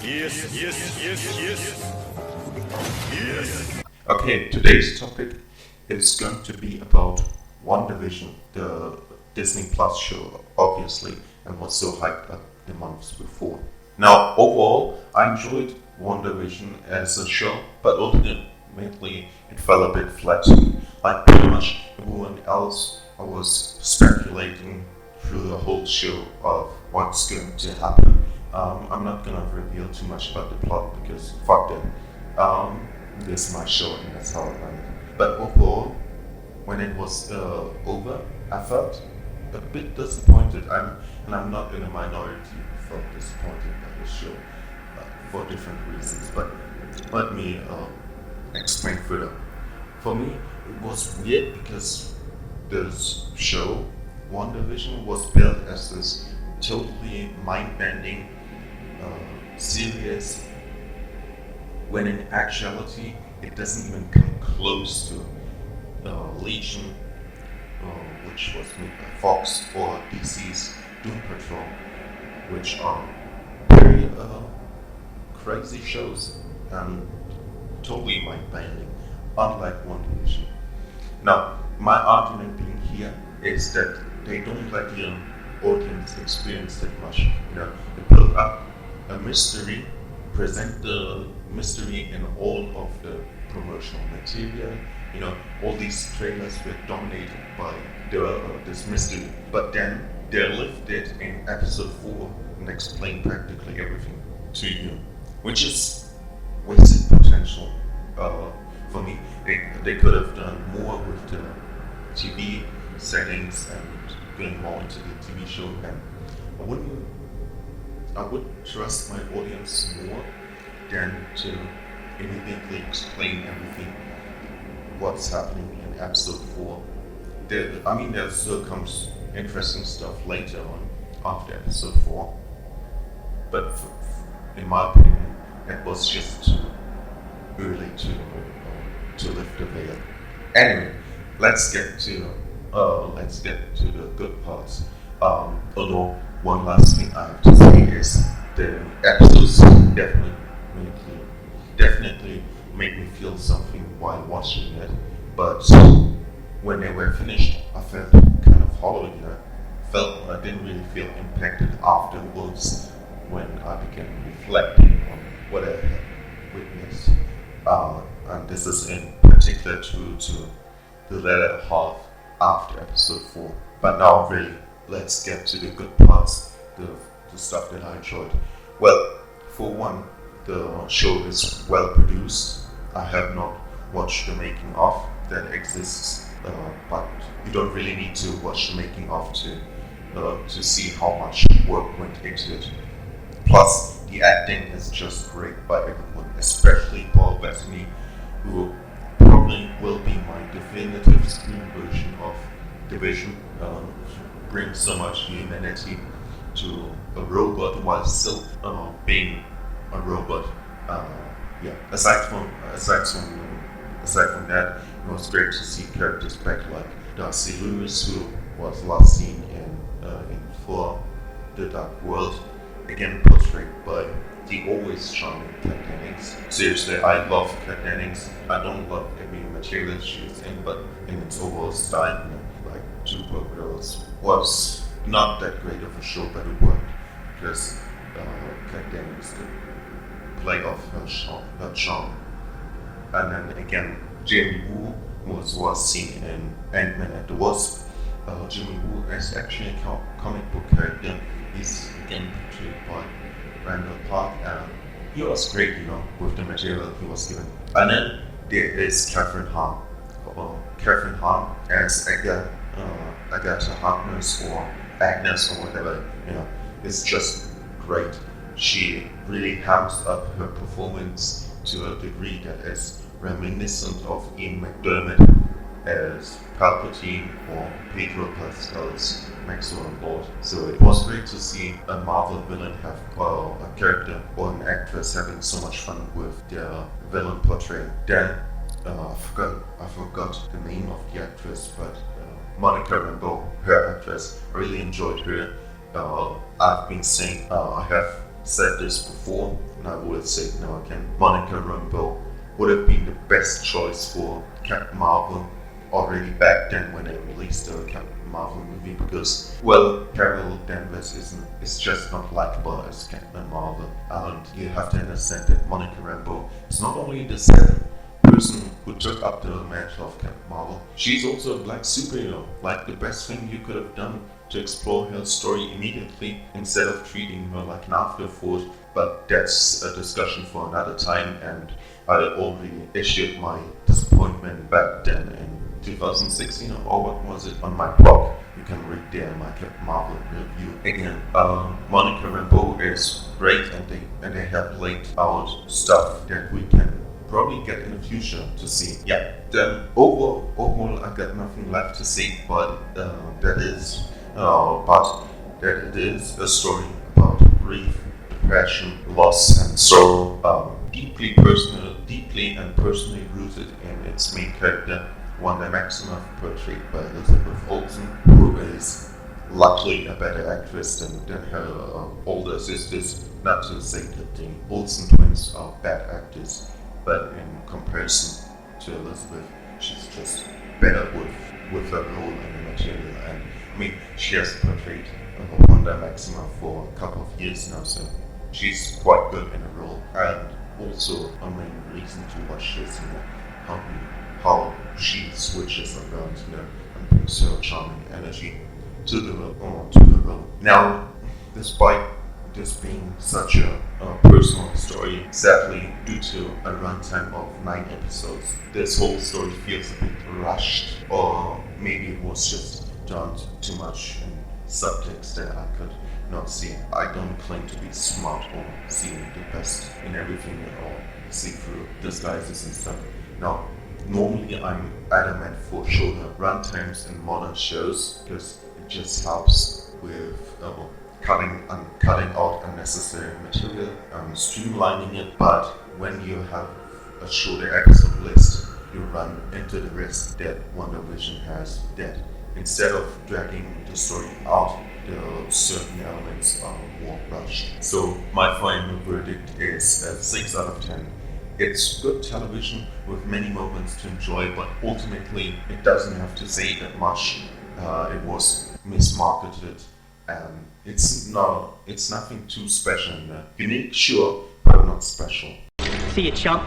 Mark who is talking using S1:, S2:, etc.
S1: Yes, yes, yes, yes, yes.
S2: Okay, today's topic is going to be about WandaVision, the Disney Plus show, obviously, and was so hyped up the months before. Now, overall, I enjoyed WandaVision as a show, but ultimately it fell a bit flat. Like pretty much everyone else, I was speculating through the whole show of what's going to happen. I'm not gonna reveal too much about the plot because fuck that. This is my show and that's how I run it. But overall, when it was over, I felt a bit disappointed. I'm not in a minority who felt disappointed by the show for different reasons. But let me explain further. For me, it was weird because this show, WandaVision, was built as this totally mind-bending series when in actuality it doesn't even come close to Legion, which was made by Fox, or DC's Doom Patrol, which are very crazy shows and totally mind-bending, unlike WandaVision. Now, my argument being here is that they don't let the audience experience that much. They build up a mystery, present the mystery in all of the promotional material. All these trailers were dominated by this mystery, but then they lifted in episode 4 and explain practically everything to you, which is wasted potential for me. They could have done more with the TV settings and going more into the TV show, and I would trust my audience more than to immediately explain everything what's happening in episode 4. There still comes interesting stuff later on after episode 4, but in my opinion, it was just too early to lift the veil. Anyway, let's get to the good parts. Although one last thing I have to say is the episodes definitely made me feel something while watching it. But when they were finished, I felt kind of hollow. I didn't really feel impacted afterwards when I began reflecting on what I had witnessed. And this is in particular true to the latter half after episode 4. But now really, let's get to the good parts, the stuff that I enjoyed. Well, for one, the show is well produced. I have not watched the making of that exists, but you don't really need to watch the making of to see how much work went into it. Plus, the acting is just great by everyone, especially Paul Bettany, who probably will be my definitive screen version of Division. Brings so much humanity to a robot while still being a robot. Aside from that, it was great to see characters back like Darcy Lewis, who was last seen in For the Dark World, again portrayed by the always charming Kat Dennings. Seriously, I love Kat Dennings. I don't love every material she's in, but in its overall style, like Two Broke Girls was not that great of a show, but it worked because Kat Dennings could play off her charm. And then again, Jamie Woo was seen in Ant-Man and the Wasp. Jimmy Woo is actually a comic book character. He's again portrayed by Randall Park, and he was great, with the material he was given. And then there is Catherine Hahn. Catherine Hahn as Agatha Harkness or Agnes or whatever, is just great. She really hamps up her performance to a degree that is reminiscent of Ian McDermott as Palpatine or Pedro Pascal's Maxwell Lord. So it was great to see a Marvel villain have a character or an actress having so much fun with their villain portrayal. Then I forgot the name of the actress, but Monica Rambeau, her actress. I really enjoyed her. I've been saying I have said this before, and I will say it now again. Monica Rambeau would have been the best choice for Captain Marvel already back then when they released the Captain Marvel movie, because, well, Carol Danvers is just not likable as Captain Marvel, and you have to understand that Monica Rambeau is not only the second person who took up the mantle of Captain Marvel, she's also a black superhero. Like, the best thing you could have done to explore her story immediately instead of treating her like an afterthought, but that's a discussion for another time, and I already issued my disappointment back then in 2016, or what was it, on my blog. You can read there my Captain Marvel review. Again, Monica Rambeau is great, and they have laid out stuff that we can probably get in the future to see. Yeah, then overall I got nothing left to say, but that it is a story about grief, depression, loss, and sorrow, deeply and personally rooted in its main character, Wanda Maximoff, portrayed by Elizabeth Olsen, who is luckily a better actress than her older sisters. Not to say that the Olsen twins are bad actors, but in comparison to Elizabeth, she's just better with her role and the material. And I mean, she has portrayed Wanda Maximoff for a couple of years now, so she's quite good in her role. And also a main reason to watch this, how she switches around, and brings her charming energy to the role. Now, despite this being such a personal story, sadly, due to a runtime of 9 episodes, this whole story feels a bit rushed, or maybe it was just done too much in subtext that I could not see. I don't claim to be smart or see the best in everything or see through disguises and stuff. Now, normally I'm adamant for shorter runtimes in modern shows, because it just helps with cutting out unnecessary material, streamlining it. But when you have a shorter episode list, you run into the risk that WandaVision has, that instead of dragging the story out, the certain elements are more rushed. So my final verdict is a 6 out of 10. It's good television with many moments to enjoy, but ultimately it doesn't have to say that much. It was mismarketed, and it's nothing too special in there. Unique, sure, but not special.
S3: See you, chump.